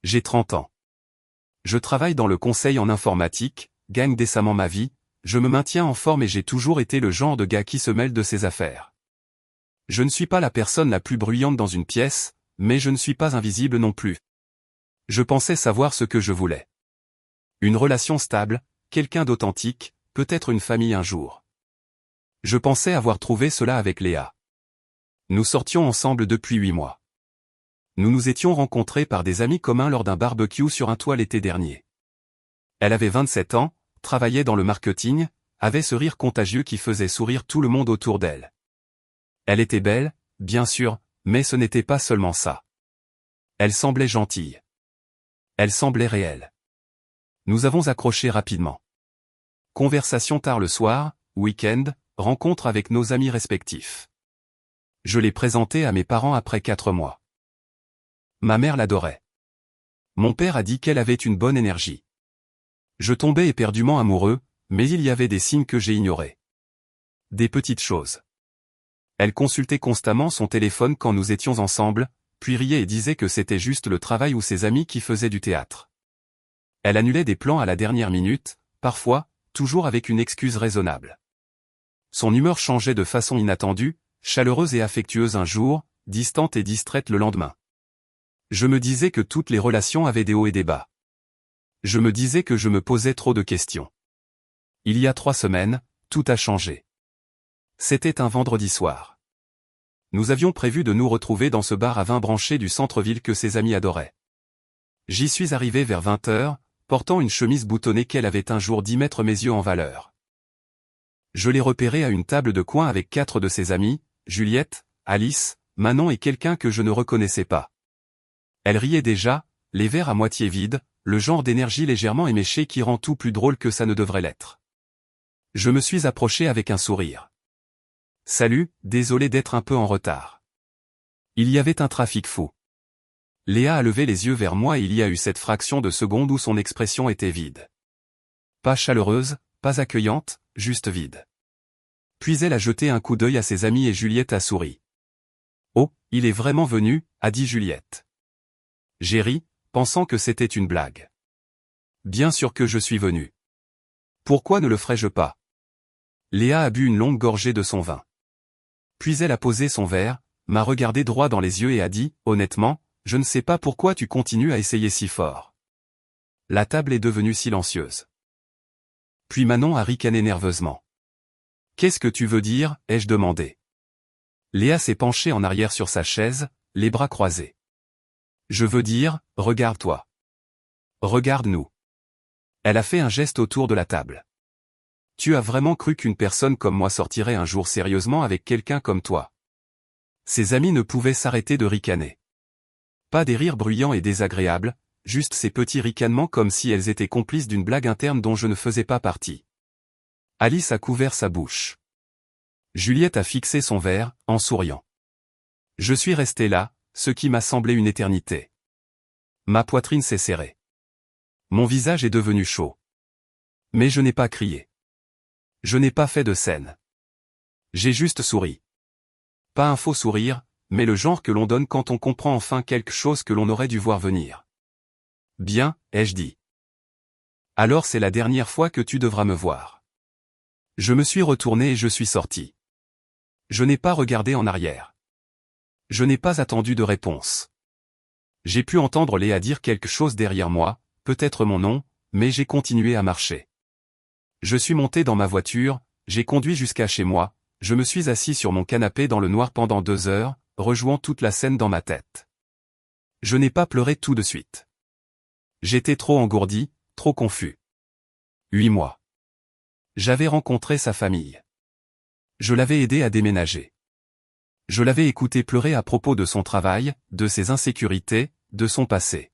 J'ai 30 ans. Je travaille dans le conseil en informatique, gagne décemment ma vie, je me maintiens en forme et j'ai toujours été le genre de gars qui se mêle de ses affaires. Je ne suis pas la personne la plus bruyante dans une pièce, mais je ne suis pas invisible non plus. Je pensais savoir ce que je voulais. Une relation stable, quelqu'un d'authentique, peut-être une famille un jour. Je pensais avoir trouvé cela avec Léa. Nous sortions ensemble depuis 8 mois. Nous nous étions rencontrés par des amis communs lors d'un barbecue sur un toit l'été dernier. Elle avait 27 ans, travaillait dans le marketing, avait ce rire contagieux qui faisait sourire tout le monde autour d'elle. Elle était belle, bien sûr, mais ce n'était pas seulement ça. Elle semblait gentille. Elle semblait réelle. Nous avons accroché rapidement. Conversation tard le soir, week-end, rencontre avec nos amis respectifs. Je l'ai présentée à mes parents après 4 mois. Ma mère l'adorait. Mon père a dit qu'elle avait une bonne énergie. Je tombais éperdument amoureux, mais il y avait des signes que j'ai ignorés. Des petites choses. Elle consultait constamment son téléphone quand nous étions ensemble, puis riait et disait que c'était juste le travail ou ses amis qui faisaient du théâtre. Elle annulait des plans à la dernière minute, parfois, toujours avec une excuse raisonnable. Son humeur changeait de façon inattendue, chaleureuse et affectueuse un jour, distante et distraite le lendemain. Je me disais que toutes les relations avaient des hauts et des bas. Je me disais que je me posais trop de questions. Il y a 3 semaines, tout a changé. C'était un vendredi soir. Nous avions prévu de nous retrouver dans ce bar à vin branché du centre-ville que ses amis adoraient. J'y suis arrivé vers 20h, portant une chemise boutonnée qu'elle avait un jour dit mettre mes yeux en valeur. Je l'ai repérée à une table de coin avec 4 de ses amis, Juliette, Alice, Manon et quelqu'un que je ne reconnaissais pas. Elle riait déjà, les verres à moitié vides, le genre d'énergie légèrement éméchée qui rend tout plus drôle que ça ne devrait l'être. Je me suis approché avec un sourire. Salut, désolé d'être un peu en retard. Il y avait un trafic fou. Léa a levé les yeux vers moi et il y a eu cette fraction de seconde où son expression était vide. Pas chaleureuse, pas accueillante, juste vide. Puis elle a jeté un coup d'œil à ses amis et Juliette a souri. Oh, il est vraiment venu, a dit Juliette. J'ai ri, pensant que c'était une blague. Bien sûr que je suis venu. Pourquoi ne le ferais-je pas? Léa a bu une longue gorgée de son vin. Puis elle a posé son verre, m'a regardé droit dans les yeux et a dit, honnêtement, je ne sais pas pourquoi tu continues à essayer si fort. La table est devenue silencieuse. Puis Manon a ricané nerveusement. Qu'est-ce que tu veux dire, ai-je demandé. Léa s'est penchée en arrière sur sa chaise, les bras croisés. Je veux dire, regarde-toi. Regarde-nous. Elle a fait un geste autour de la table. Tu as vraiment cru qu'une personne comme moi sortirait un jour sérieusement avec quelqu'un comme toi? Ses amis ne pouvaient s'arrêter de ricaner. Pas des rires bruyants et désagréables, juste ces petits ricanements comme si elles étaient complices d'une blague interne dont je ne faisais pas partie. Alice a couvert sa bouche. Juliette a fixé son verre, en souriant. Je suis resté là, ce qui m'a semblé une éternité. Ma poitrine s'est serrée. Mon visage est devenu chaud. Mais je n'ai pas crié. Je n'ai pas fait de scène. J'ai juste souri. Pas un faux sourire, mais le genre que l'on donne quand on comprend enfin quelque chose que l'on aurait dû voir venir. Bien, ai-je dit. Alors c'est la dernière fois que tu devras me voir. Je me suis retourné et je suis sorti. Je n'ai pas regardé en arrière. Je n'ai pas attendu de réponse. J'ai pu entendre Léa dire quelque chose derrière moi, peut-être mon nom, mais j'ai continué à marcher. Je suis monté dans ma voiture, j'ai conduit jusqu'à chez moi, je me suis assis sur mon canapé dans le noir pendant 2 heures, rejouant toute la scène dans ma tête. Je n'ai pas pleuré tout de suite. J'étais trop engourdi, trop confus. 8 mois. J'avais rencontré sa famille. Je l'avais aidé à déménager. Je l'avais écouté pleurer à propos de son travail, de ses insécurités, de son passé.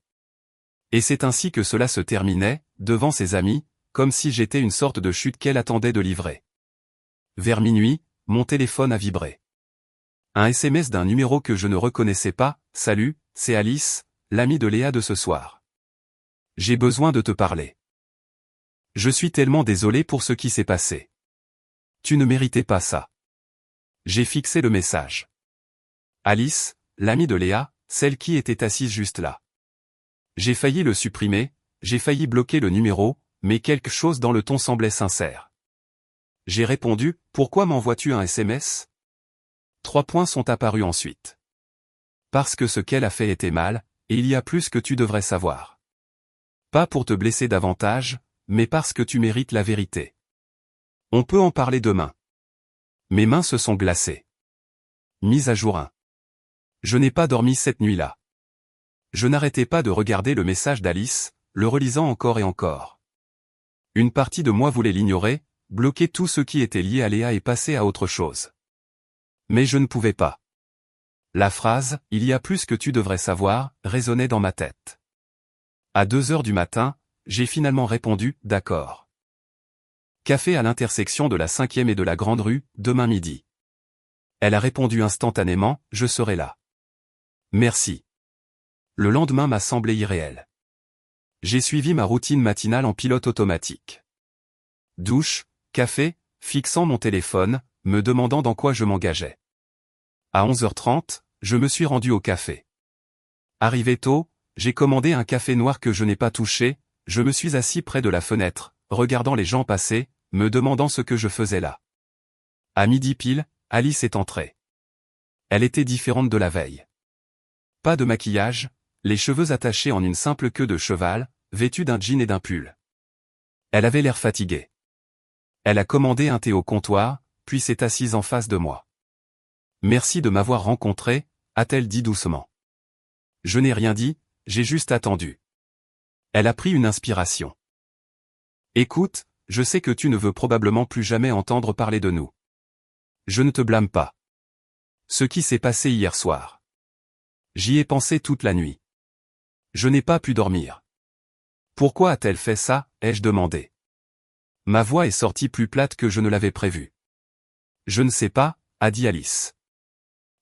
Et c'est ainsi que cela se terminait, devant ses amis, comme si j'étais une sorte de chute qu'elle attendait de livrer. Vers minuit, mon téléphone a vibré. Un SMS d'un numéro que je ne reconnaissais pas, « Salut, c'est Alice, l'amie de Léa de ce soir. J'ai besoin de te parler. Je suis tellement désolé pour ce qui s'est passé. Tu ne méritais pas ça. » J'ai fixé le message. Alice, l'amie de Léa, celle qui était assise juste là. J'ai failli le supprimer, j'ai failli bloquer le numéro, mais quelque chose dans le ton semblait sincère. J'ai répondu, pourquoi m'envoies-tu un SMS? 3 points sont apparus ensuite. Parce que ce qu'elle a fait était mal, et il y a plus que tu devrais savoir. Pas pour te blesser davantage, mais parce que tu mérites la vérité. On peut en parler demain. Mes mains se sont glacées. Mise à jour 1. Je n'ai pas dormi cette nuit-là. Je n'arrêtais pas de regarder le message d'Alice, le relisant encore et encore. Une partie de moi voulait l'ignorer, bloquer tout ce qui était lié à Léa et passer à autre chose. Mais je ne pouvais pas. La phrase « Il y a plus que tu devrais savoir » résonnait dans ma tête. À 2 heures du matin, j'ai finalement répondu « D'accord. Café à l'intersection de la 5e et de la Grande Rue, demain midi. » Elle a répondu instantanément « Je serai là. » Merci. Le lendemain m'a semblé irréel. J'ai suivi ma routine matinale en pilote automatique. Douche, café, fixant mon téléphone, me demandant dans quoi je m'engageais. À 11h30, je me suis rendu au café. Arrivé tôt, j'ai commandé un café noir que je n'ai pas touché, je me suis assis près de la fenêtre, regardant les gens passer, me demandant ce que je faisais là. À midi pile, Alice est entrée. Elle était différente de la veille. Pas de maquillage, les cheveux attachés en une simple queue de cheval, vêtue d'un jean et d'un pull. Elle avait l'air fatiguée. Elle a commandé un thé au comptoir, puis s'est assise en face de moi. « Merci de m'avoir rencontré », a-t-elle dit doucement. Je n'ai rien dit, j'ai juste attendu. Elle a pris une inspiration. « Écoute, je sais que tu ne veux probablement plus jamais entendre parler de nous. Je ne te blâme pas. Ce qui s'est passé hier soir. J'y ai pensé toute la nuit. Je n'ai pas pu dormir. Pourquoi a-t-elle fait ça, ai-je demandé. Ma voix est sortie plus plate que je ne l'avais prévu. Je ne sais pas, a dit Alice.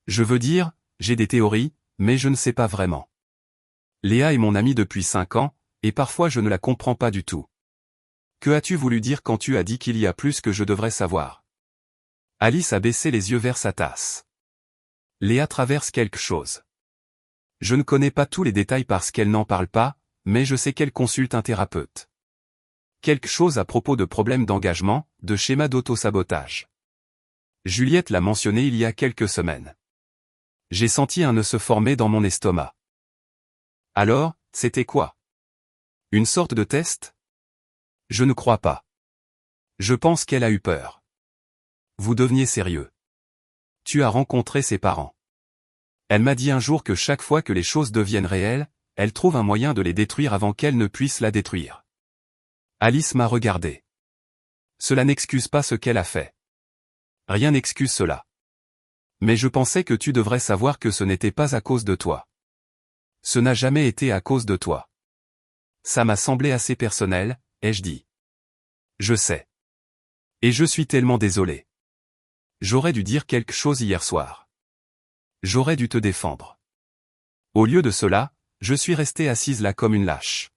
Je veux dire, j'ai des théories, mais je ne sais pas vraiment. Léa est mon amie depuis 5 ans, et parfois je ne la comprends pas du tout. Que as-tu voulu dire quand tu as dit qu'il y a plus que je devrais savoir? Alice a baissé les yeux vers sa tasse. Léa traverse quelque chose. Je ne connais pas tous les détails parce qu'elle n'en parle pas, mais je sais qu'elle consulte un thérapeute. Quelque chose à propos de problèmes d'engagement, de schémas d'auto-sabotage. Juliette l'a mentionné il y a quelques semaines. J'ai senti un nœud se former dans mon estomac. Alors, c'était quoi? Une sorte de test? Je ne crois pas. Je pense qu'elle a eu peur. Vous deveniez sérieux. Tu as rencontré ses parents. Elle m'a dit un jour que chaque fois que les choses deviennent réelles, elle trouve un moyen de les détruire avant qu'elle ne puisse la détruire. Alice m'a regardé. Cela n'excuse pas ce qu'elle a fait. Rien n'excuse cela. Mais je pensais que tu devrais savoir que ce n'était pas à cause de toi. Ce n'a jamais été à cause de toi. Ça m'a semblé assez personnel, ai-je dit. Je sais. Et je suis tellement désolé. J'aurais dû dire quelque chose hier soir. J'aurais dû te défendre. Au lieu de cela, je suis restée assise là comme une lâche.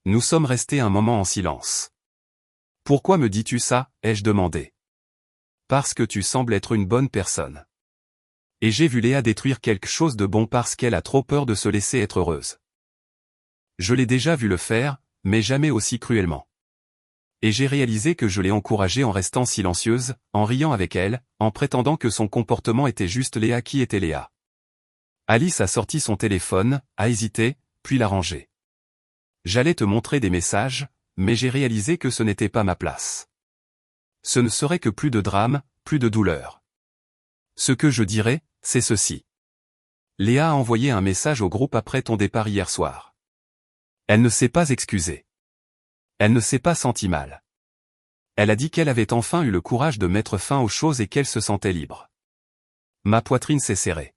Nous sommes restés un moment en silence. Pourquoi me dis-tu ça, ai-je demandé. Parce que tu sembles être une bonne personne. Et j'ai vu Léa détruire quelque chose de bon parce qu'elle a trop peur de se laisser être heureuse. Je l'ai déjà vu le faire, mais jamais aussi cruellement. Et j'ai réalisé que je l'ai encouragée en restant silencieuse, en riant avec elle, en prétendant que son comportement était juste Léa qui était Léa. Alice a sorti son téléphone, a hésité, puis l'a rangé. J'allais te montrer des messages, mais j'ai réalisé que ce n'était pas ma place. Ce ne serait que plus de drame, plus de douleur. Ce que je dirais, c'est ceci. Léa a envoyé un message au groupe après ton départ hier soir. Elle ne s'est pas excusée. Elle ne s'est pas sentie mal. Elle a dit qu'elle avait enfin eu le courage de mettre fin aux choses et qu'elle se sentait libre. Ma poitrine s'est serrée.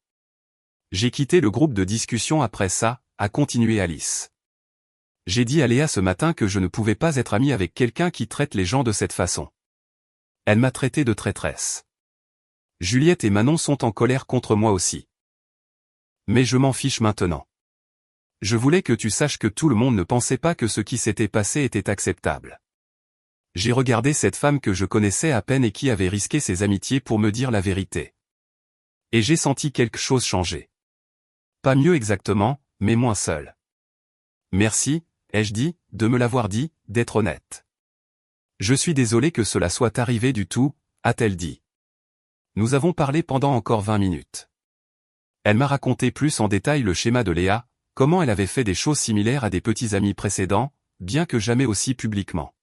J'ai quitté le groupe de discussion après ça, a continué Alice. J'ai dit à Léa ce matin que je ne pouvais pas être amie avec quelqu'un qui traite les gens de cette façon. Elle m'a traité de traîtresse. Juliette et Manon sont en colère contre moi aussi. Mais je m'en fiche maintenant. Je voulais que tu saches que tout le monde ne pensait pas que ce qui s'était passé était acceptable. J'ai regardé cette femme que je connaissais à peine et qui avait risqué ses amitiés pour me dire la vérité. Et j'ai senti quelque chose changer. Pas mieux exactement, mais moins seul. Merci, ai-je dit, de me l'avoir dit, d'être honnête. Je suis désolé que cela soit arrivé du tout, a-t-elle dit. Nous avons parlé pendant encore 20 minutes. Elle m'a raconté plus en détail le schéma de Léa, comment elle avait fait des choses similaires à des petits amis précédents, bien que jamais aussi publiquement.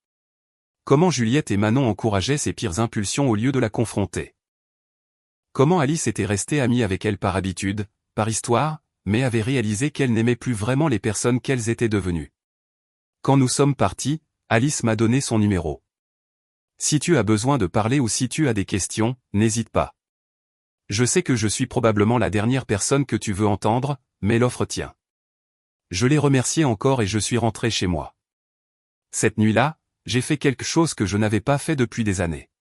Comment Juliette et Manon encourageaient ses pires impulsions au lieu de la confronter. Comment Alice était restée amie avec elle par habitude, par histoire, mais avait réalisé qu'elle n'aimait plus vraiment les personnes qu'elles étaient devenues. Quand nous sommes partis, Alice m'a donné son numéro. Si tu as besoin de parler ou si tu as des questions, n'hésite pas. Je sais que je suis probablement la dernière personne que tu veux entendre, mais l'offre tient. Je l'ai remercié encore et je suis rentré chez moi. Cette nuit-là, j'ai fait quelque chose que je n'avais pas fait depuis des années.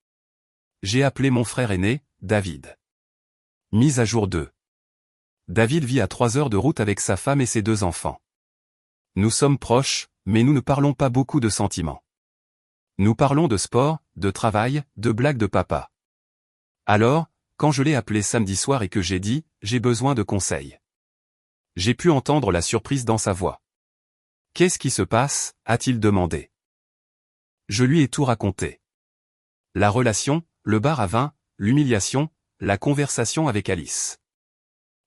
J'ai appelé mon frère aîné, David. Mise à jour 2. David vit à 3 heures de route avec sa femme et ses 2 enfants. Nous sommes proches, mais nous ne parlons pas beaucoup de sentiments. Nous parlons de sport, de travail, de blagues de papa. Alors, quand je l'ai appelé samedi soir et que j'ai dit « j'ai besoin de conseils », j'ai pu entendre la surprise dans sa voix. « Qu'est-ce qui se passe ?» a-t-il demandé. Je lui ai tout raconté. La relation, le bar à vin, l'humiliation, la conversation avec Alice.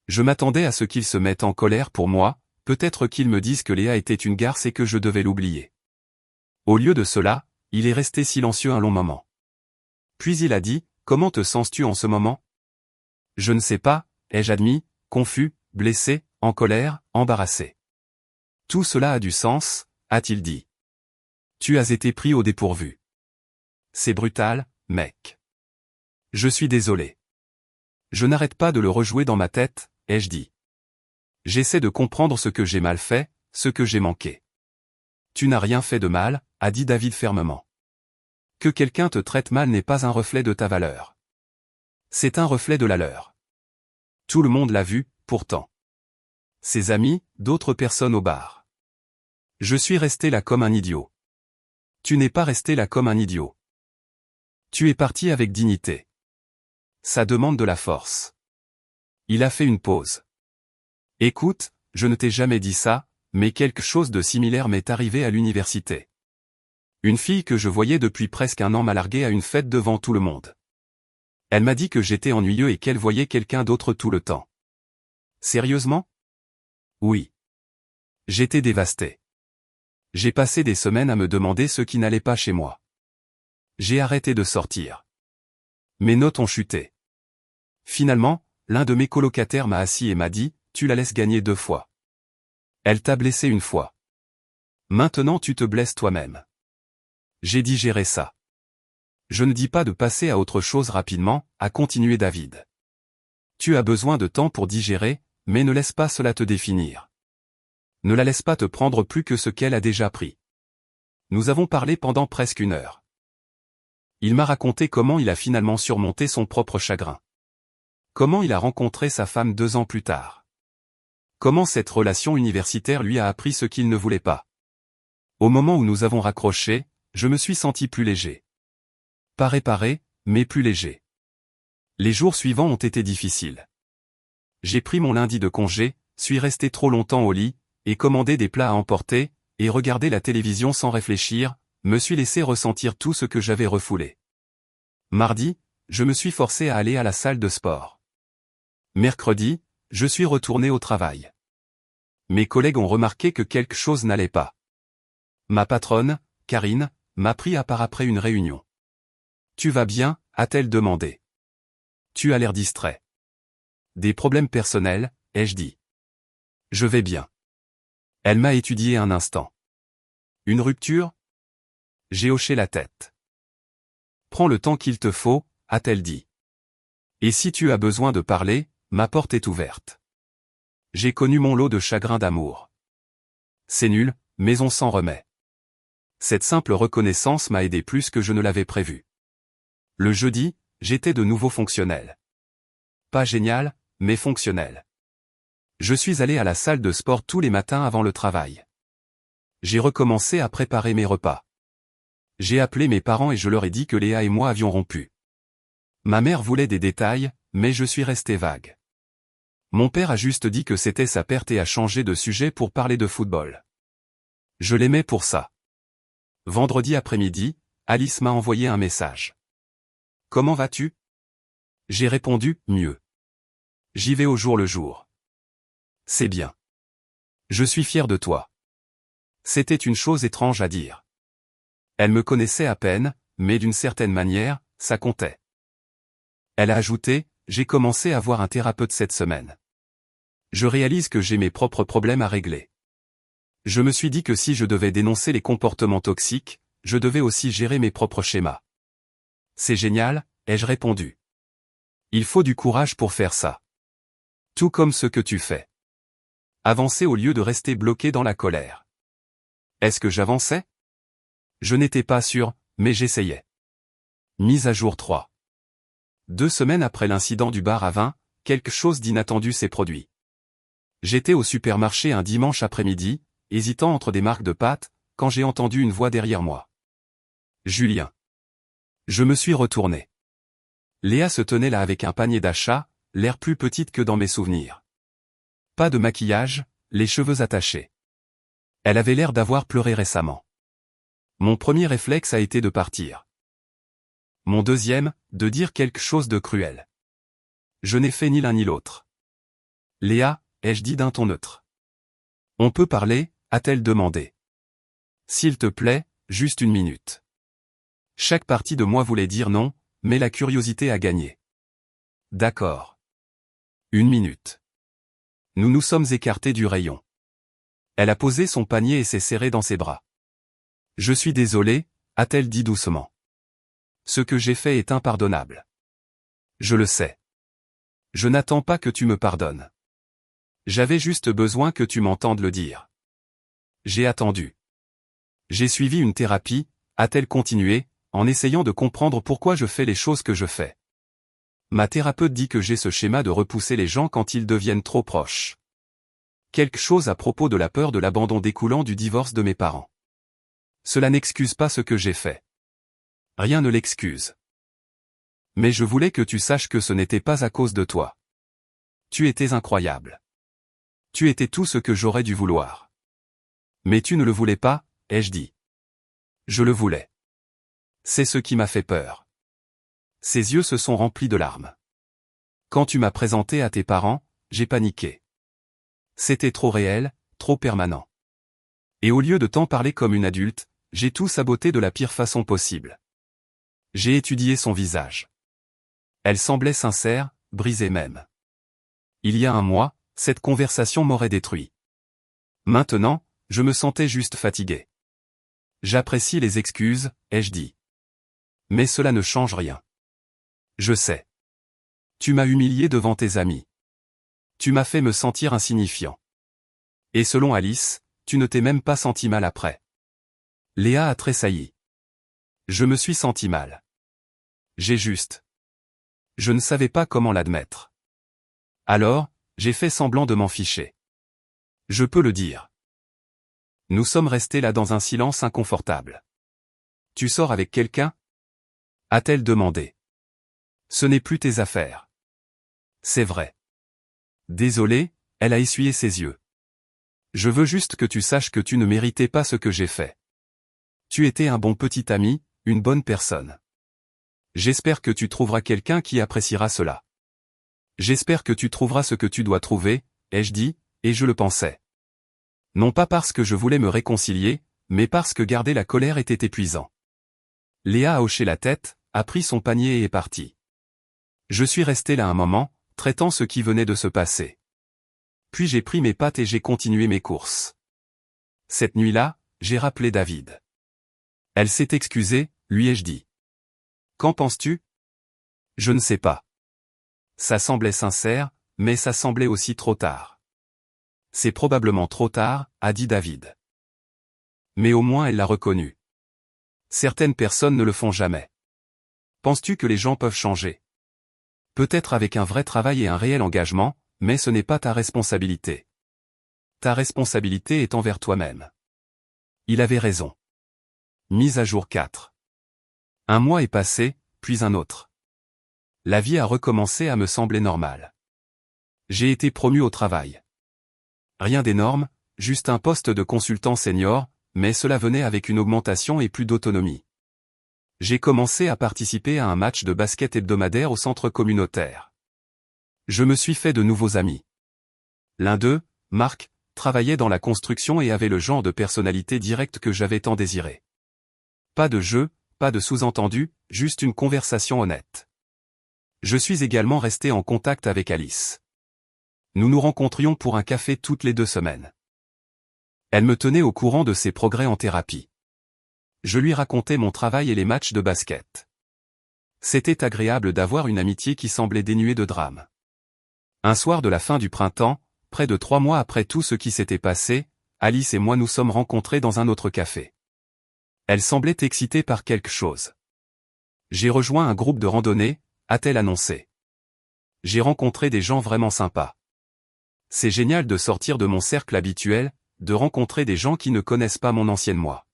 Je m'attendais à ce qu'il se mette en colère pour moi, peut-être qu'il me dise que Léa était une garce et que je devais l'oublier. Au lieu de cela, il est resté silencieux un long moment. Puis il a dit, « Comment te sens-tu en ce moment ?» Je ne sais pas, ai-je admis, confus, blessé, en colère, embarrassé. Tout cela a du sens, a-t-il dit. Tu as été pris au dépourvu. C'est brutal, mec. Je suis désolé. Je n'arrête pas de le rejouer dans ma tête, ai-je dit. J'essaie de comprendre ce que j'ai mal fait, ce que j'ai manqué. Tu n'as rien fait de mal, a dit David fermement. Que quelqu'un te traite mal n'est pas un reflet de ta valeur. C'est un reflet de la leur. Tout le monde l'a vu, pourtant. Ses amis, d'autres personnes au bar. Je suis resté là comme un idiot. Tu n'es pas resté là comme un idiot. Tu es parti avec dignité. Ça demande de la force. Il a fait une pause. Écoute, je ne t'ai jamais dit ça, mais quelque chose de similaire m'est arrivé à l'université. Une fille que je voyais depuis presque un an m'a largué à une fête devant tout le monde. Elle m'a dit que j'étais ennuyeux et qu'elle voyait quelqu'un d'autre tout le temps. Sérieusement? Oui. J'étais dévasté. J'ai passé des semaines à me demander ce qui n'allait pas chez moi. J'ai arrêté de sortir. Mes notes ont chuté. Finalement, l'un de mes colocataires m'a assis et m'a dit, « Tu la laisses gagner 2 fois. Elle t'a blessé 1 fois. Maintenant tu te blesses toi-même. » J'ai digéré ça. Je ne dis pas de passer à autre chose rapidement, a continué David. Tu as besoin de temps pour digérer, mais ne laisse pas cela te définir. Ne la laisse pas te prendre plus que ce qu'elle a déjà pris. Nous avons parlé pendant presque 1 heure. Il m'a raconté comment il a finalement surmonté son propre chagrin. Comment il a rencontré sa femme 2 ans plus tard. Comment cette relation universitaire lui a appris ce qu'il ne voulait pas. Au moment où nous avons raccroché, je me suis senti plus léger. Pas réparé, mais plus léger. Les jours suivants ont été difficiles. J'ai pris mon lundi de congé, suis resté trop longtemps au lit, et commandé des plats à emporter, et regardé la télévision sans réfléchir, me suis laissé ressentir tout ce que j'avais refoulé. Mardi, je me suis forcé à aller à la salle de sport. Mercredi, je suis retourné au travail. Mes collègues ont remarqué que quelque chose n'allait pas. Ma patronne, Karine, m'a pris à part après une réunion. « Tu vas bien ?» a-t-elle demandé. « Tu as l'air distrait. »« Des problèmes personnels ?» ai-je dit. « Je vais bien. » Elle m'a étudié un instant. « Une rupture ?» J'ai hoché la tête. « Prends le temps qu'il te faut » a-t-elle dit. « Et si tu as besoin de parler, ma porte est ouverte. » J'ai connu mon lot de chagrin d'amour. C'est nul, mais on s'en remet. Cette simple reconnaissance m'a aidé plus que je ne l'avais prévu. Le jeudi, j'étais de nouveau fonctionnel. Pas génial, mais fonctionnel. Je suis allé à la salle de sport tous les matins avant le travail. J'ai recommencé à préparer mes repas. J'ai appelé mes parents et je leur ai dit que Léa et moi avions rompu. Ma mère voulait des détails, mais je suis resté vague. Mon père a juste dit que c'était sa perte et a changé de sujet pour parler de football. Je l'aimais pour ça. Vendredi après-midi, Alice m'a envoyé un message. Comment vas-tu? J'ai répondu, mieux. J'y vais au jour le jour. C'est bien. Je suis fier de toi. C'était une chose étrange à dire. Elle me connaissait à peine, mais d'une certaine manière, ça comptait. Elle a ajouté, j'ai commencé à voir un thérapeute cette semaine. Je réalise que j'ai mes propres problèmes à régler. Je me suis dit que si je devais dénoncer les comportements toxiques, je devais aussi gérer mes propres schémas. C'est génial, ai-je répondu. Il faut du courage pour faire ça. Tout comme ce que tu fais. Avancer au lieu de rester bloqué dans la colère. Est-ce que j'avançais? Je n'étais pas sûr, mais j'essayais. Mise à jour 3. 2 semaines après l'incident du bar à vin, quelque chose d'inattendu s'est produit. J'étais au supermarché un dimanche après-midi, hésitant entre des marques de pâtes, quand j'ai entendu une voix derrière moi. Julien. Je me suis retourné. Léa se tenait là avec un panier d'achat, l'air plus petite que dans mes souvenirs. Pas de maquillage, les cheveux attachés. Elle avait l'air d'avoir pleuré récemment. Mon premier réflexe a été de partir. Mon deuxième, de dire quelque chose de cruel. Je n'ai fait ni l'un ni l'autre. Léa, ai-je dit d'un ton neutre. On peut parler, a-t-elle demandé. S'il te plaît, juste une minute. Chaque partie de moi voulait dire non, mais la curiosité a gagné. D'accord. 1 minute. Nous nous sommes écartés du rayon. Elle a posé son panier et s'est serrée dans ses bras. Je suis désolé, a-t-elle dit doucement. Ce que j'ai fait est impardonnable. Je le sais. Je n'attends pas que tu me pardonnes. J'avais juste besoin que tu m'entendes le dire. J'ai attendu. J'ai suivi une thérapie, a-t-elle continué, en essayant de comprendre pourquoi je fais les choses que je fais. Ma thérapeute dit que j'ai ce schéma de repousser les gens quand ils deviennent trop proches. Quelque chose à propos de la peur de l'abandon découlant du divorce de mes parents. Cela n'excuse pas ce que j'ai fait. Rien ne l'excuse. Mais je voulais que tu saches que ce n'était pas à cause de toi. Tu étais incroyable. Tu étais tout ce que j'aurais dû vouloir. Mais tu ne le voulais pas, ai-je dit. Je le voulais. C'est ce qui m'a fait peur. Ses yeux se sont remplis de larmes. Quand tu m'as présenté à tes parents, j'ai paniqué. C'était trop réel, trop permanent. Et au lieu de t'en parler comme une adulte, j'ai tout saboté de la pire façon possible. J'ai étudié son visage. Elle semblait sincère, brisée même. Il y a un mois, cette conversation m'aurait détruit. Maintenant, je me sentais juste fatigué. J'apprécie les excuses, ai-je dit. Mais cela ne change rien. Je sais. Tu m'as humilié devant tes amis. Tu m'as fait me sentir insignifiant. Et selon Alice, tu ne t'es même pas senti mal après. Léa a tressailli. Je me suis senti mal. J'ai juste. Je ne savais pas comment l'admettre. Alors, j'ai fait semblant de m'en ficher. Je peux le dire. Nous sommes restés là dans un silence inconfortable. Tu sors avec quelqu'un? A-t-elle demandé. Ce n'est plus tes affaires. C'est vrai. Désolé, elle a essuyé ses yeux. Je veux juste que tu saches que tu ne méritais pas ce que j'ai fait. Tu étais un bon petit ami, une bonne personne. J'espère que tu trouveras quelqu'un qui appréciera cela. J'espère que tu trouveras ce que tu dois trouver, ai-je dit, et je le pensais. Non pas parce que je voulais me réconcilier, mais parce que garder la colère était épuisant. Léa a hoché la tête, a pris son panier et est partie. Je suis resté là un moment, traitant ce qui venait de se passer. Puis j'ai pris mes pattes et j'ai continué mes courses. Cette nuit-là, j'ai rappelé David. Elle s'est excusée, lui ai-je dit. Qu'en penses-tu? Je ne sais pas. Ça semblait sincère, mais ça semblait aussi trop tard. C'est probablement trop tard, a dit David. Mais au moins elle l'a reconnu. Certaines personnes ne le font jamais. Penses-tu que les gens peuvent changer? Peut-être avec un vrai travail et un réel engagement, mais ce n'est pas ta responsabilité. Ta responsabilité est envers toi-même. Il avait raison. Mise à jour 4. Un mois est passé, puis un autre. La vie a recommencé à me sembler normale. J'ai été promu au travail. Rien d'énorme, juste un poste de consultant senior, mais cela venait avec une augmentation et plus d'autonomie. J'ai commencé à participer à un match de basket hebdomadaire au centre communautaire. Je me suis fait de nouveaux amis. L'un d'eux, Marc, travaillait dans la construction et avait le genre de personnalité directe que j'avais tant désiré. Pas de jeu, pas de sous-entendu, juste une conversation honnête. Je suis également resté en contact avec Alice. Nous nous rencontrions pour un café toutes les 2 semaines. Elle me tenait au courant de ses progrès en thérapie. Je lui racontais mon travail et les matchs de basket. C'était agréable d'avoir une amitié qui semblait dénuée de drame. Un soir de la fin du printemps, près de 3 mois après tout ce qui s'était passé, Alice et moi nous sommes rencontrés dans un autre café. Elle semblait excitée par quelque chose. J'ai rejoint un groupe de randonnée, a-t-elle annoncé. J'ai rencontré des gens vraiment sympas. C'est génial de sortir de mon cercle habituel, de rencontrer des gens qui ne connaissent pas mon ancienne moi.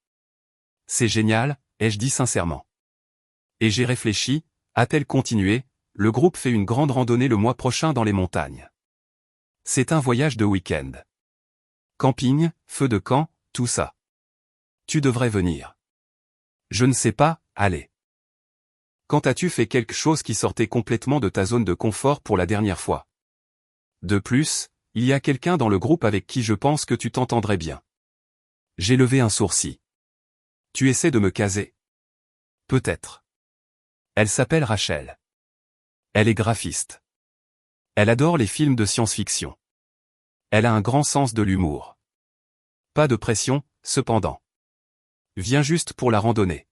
C'est génial, ai-je dit sincèrement. Et j'ai réfléchi, a-t-elle continué, le groupe fait une grande randonnée le mois prochain dans les montagnes. C'est un voyage de week-end. Camping, feu de camp, tout ça. Tu devrais venir. Je ne sais pas, allez. Quand as-tu fait quelque chose qui sortait complètement de ta zone de confort pour la dernière fois? De plus, il y a quelqu'un dans le groupe avec qui je pense que tu t'entendrais bien. J'ai levé un sourcil. Tu essaies de me caser? Peut-être. Elle s'appelle Rachel. Elle est graphiste. Elle adore les films de science-fiction. Elle a un grand sens de l'humour. Pas de pression, cependant. Viens juste pour la randonnée.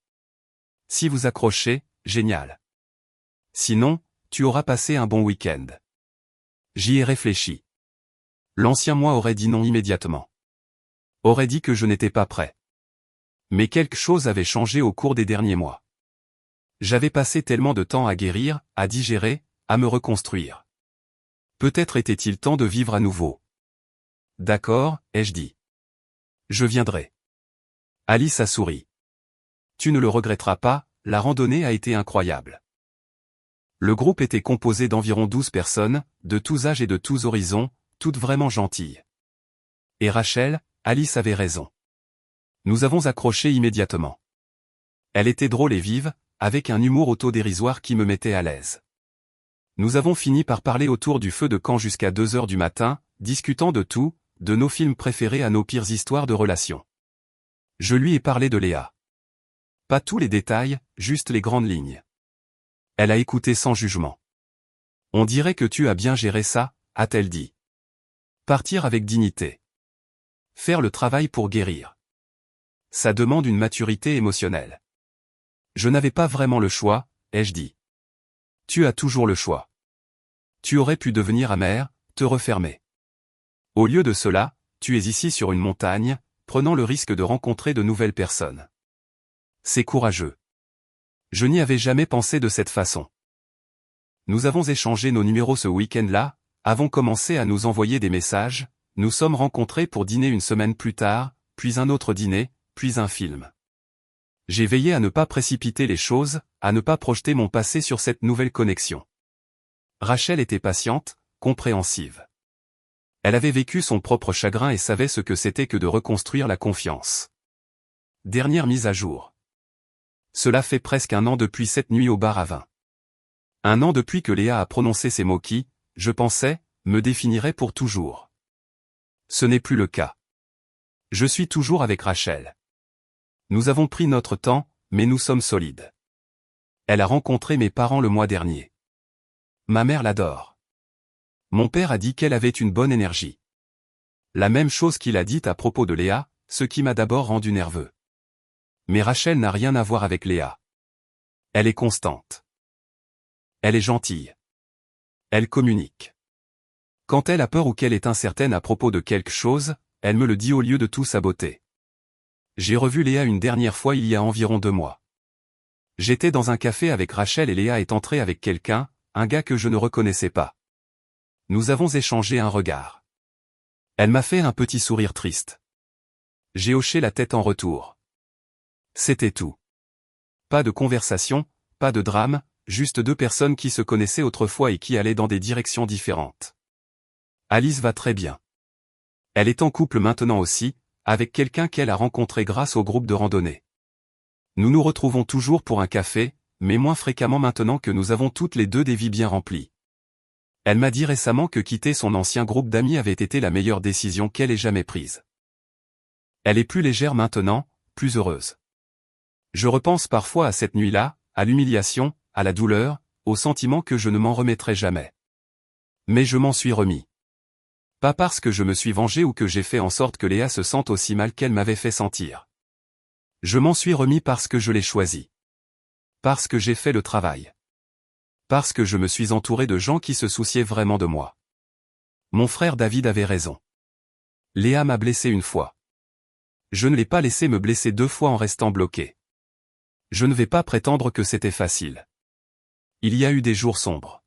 Si vous accrochez, génial. Sinon, tu auras passé un bon week-end. J'y ai réfléchi. L'ancien moi aurait dit non immédiatement. Aurait dit que je n'étais pas prêt. Mais quelque chose avait changé au cours des derniers mois. J'avais passé tellement de temps à guérir, à digérer, à me reconstruire. Peut-être était-il temps de vivre à nouveau. D'accord, ai-je dit. Je viendrai. Alice a souri. Tu ne le regretteras pas, la randonnée a été incroyable. Le groupe était composé d'environ 12 personnes, de tous âges et de tous horizons, toutes vraiment gentilles. Et Rachel, Alice avait raison. Nous avons accroché immédiatement. Elle était drôle et vive, avec un humour autodérisoire qui me mettait à l'aise. Nous avons fini par parler autour du feu de camp jusqu'à 2 heures du matin, discutant de tout, de nos films préférés à nos pires histoires de relations. Je lui ai parlé de Léa. Pas tous les détails, juste les grandes lignes. Elle a écouté sans jugement. On dirait que tu as bien géré ça, a-t-elle dit. Partir avec dignité. Faire le travail pour guérir. Ça demande une maturité émotionnelle. Je n'avais pas vraiment le choix, ai-je dit. Tu as toujours le choix. Tu aurais pu devenir amer, te refermer. Au lieu de cela, tu es ici sur une montagne, prenant le risque de rencontrer de nouvelles personnes. C'est courageux. Je n'y avais jamais pensé de cette façon. Nous avons échangé nos numéros ce week-end-là, avons commencé à nous envoyer des messages, nous sommes rencontrés pour dîner une semaine plus tard, puis un autre dîner, puis un film. J'ai veillé à ne pas précipiter les choses, à ne pas projeter mon passé sur cette nouvelle connexion. Rachel était patiente, compréhensive. Elle avait vécu son propre chagrin et savait ce que c'était que de reconstruire la confiance. Dernière mise à jour. Cela fait presque 1 an depuis cette nuit au bar à vin. 1 an depuis que Léa a prononcé ces mots qui, je pensais, me définiraient pour toujours. Ce n'est plus le cas. Je suis toujours avec Rachel. Nous avons pris notre temps, mais nous sommes solides. Elle a rencontré mes parents le mois dernier. Ma mère l'adore. Mon père a dit qu'elle avait une bonne énergie. La même chose qu'il a dit à propos de Léa, ce qui m'a d'abord rendu nerveux. Mais Rachel n'a rien à voir avec Léa. Elle est constante. Elle est gentille. Elle communique. Quand elle a peur ou qu'elle est incertaine à propos de quelque chose, elle me le dit au lieu de tout saboter. J'ai revu Léa une dernière fois il y a environ 2 mois. J'étais dans un café avec Rachel et Léa est entrée avec quelqu'un, un gars que je ne reconnaissais pas. Nous avons échangé un regard. Elle m'a fait un petit sourire triste. J'ai hoché la tête en retour. C'était tout. Pas de conversation, pas de drame, juste 2 personnes qui se connaissaient autrefois et qui allaient dans des directions différentes. Alice va très bien. Elle est en couple maintenant aussi, avec quelqu'un qu'elle a rencontré grâce au groupe de randonnée. Nous nous retrouvons toujours pour un café, mais moins fréquemment maintenant que nous avons toutes les deux des vies bien remplies. Elle m'a dit récemment que quitter son ancien groupe d'amis avait été la meilleure décision qu'elle ait jamais prise. Elle est plus légère maintenant, plus heureuse. Je repense parfois à cette nuit-là, à l'humiliation, à la douleur, au sentiment que je ne m'en remettrai jamais. Mais je m'en suis remis. Pas parce que je me suis vengé ou que j'ai fait en sorte que Léa se sente aussi mal qu'elle m'avait fait sentir. Je m'en suis remis parce que je l'ai choisi. Parce que j'ai fait le travail. Parce que je me suis entouré de gens qui se souciaient vraiment de moi. Mon frère David avait raison. Léa m'a blessé une fois. Je ne l'ai pas laissé me blesser 2 fois en restant bloqué. Je ne vais pas prétendre que c'était facile. Il y a eu des jours sombres.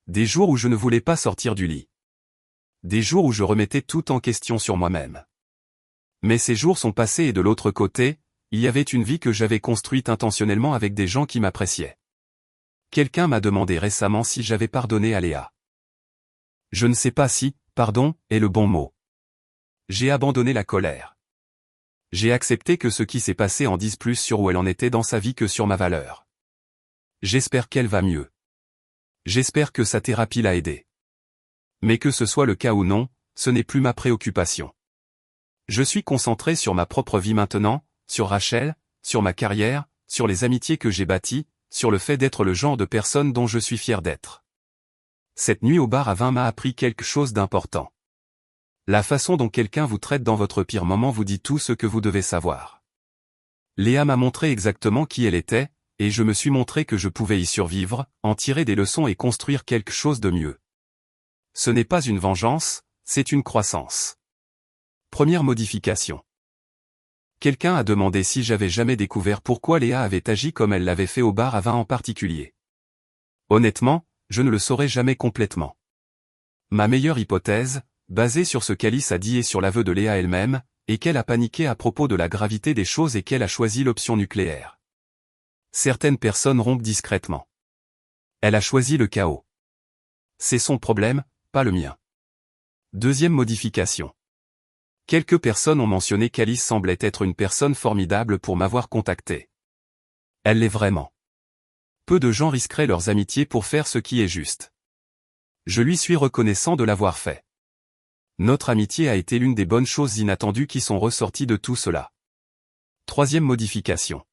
Des jours où je ne voulais pas sortir du lit. Des jours où je remettais tout en question sur moi-même. Mais ces jours sont passés et de l'autre côté, il y avait une vie que j'avais construite intentionnellement avec des gens qui m'appréciaient. Quelqu'un m'a demandé récemment si j'avais pardonné à Léa. Je ne sais pas si « pardon » est le bon mot. J'ai abandonné la colère. J'ai accepté que ce qui s'est passé en dise plus sur où elle en était dans sa vie que sur ma valeur. J'espère qu'elle va mieux. J'espère que sa thérapie l'a aidée. Mais que ce soit le cas ou non, ce n'est plus ma préoccupation. Je suis concentré sur ma propre vie maintenant, sur Rachel, sur ma carrière, sur les amitiés que j'ai bâties, sur le fait d'être le genre de personne dont je suis fier d'être. Cette nuit au bar à vin m'a appris quelque chose d'important. La façon dont quelqu'un vous traite dans votre pire moment vous dit tout ce que vous devez savoir. Léa m'a montré exactement qui elle était, et je me suis montré que je pouvais y survivre, en tirer des leçons et construire quelque chose de mieux. Ce n'est pas une vengeance, c'est une croissance. Première modification. Quelqu'un a demandé si j'avais jamais découvert pourquoi Léa avait agi comme elle l'avait fait au bar à vin en particulier. Honnêtement, je ne le saurais jamais complètement. Ma meilleure hypothèse, basée sur ce qu'Alice a dit et sur l'aveu de Léa elle-même, est qu'elle a paniqué à propos de la gravité des choses et qu'elle a choisi l'option nucléaire. Certaines personnes rompent discrètement. Elle a choisi le chaos. C'est son problème, pas le mien. Deuxième modification. Quelques personnes ont mentionné qu'Alice semblait être une personne formidable pour m'avoir contacté. Elle l'est vraiment. Peu de gens risqueraient leurs amitiés pour faire ce qui est juste. Je lui suis reconnaissant de l'avoir fait. Notre amitié a été l'une des bonnes choses inattendues qui sont ressorties de tout cela. Troisième modification.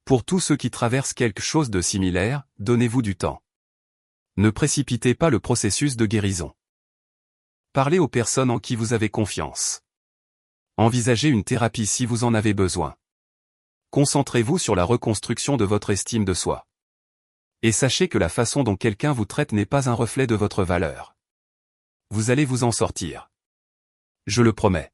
Pour tous ceux qui traversent quelque chose de similaire, donnez-vous du temps. Ne précipitez pas le processus de guérison. Parlez aux personnes en qui vous avez confiance. Envisagez une thérapie si vous en avez besoin. Concentrez-vous sur la reconstruction de votre estime de soi. Et sachez que la façon dont quelqu'un vous traite n'est pas un reflet de votre valeur. Vous allez vous en sortir. Je le promets.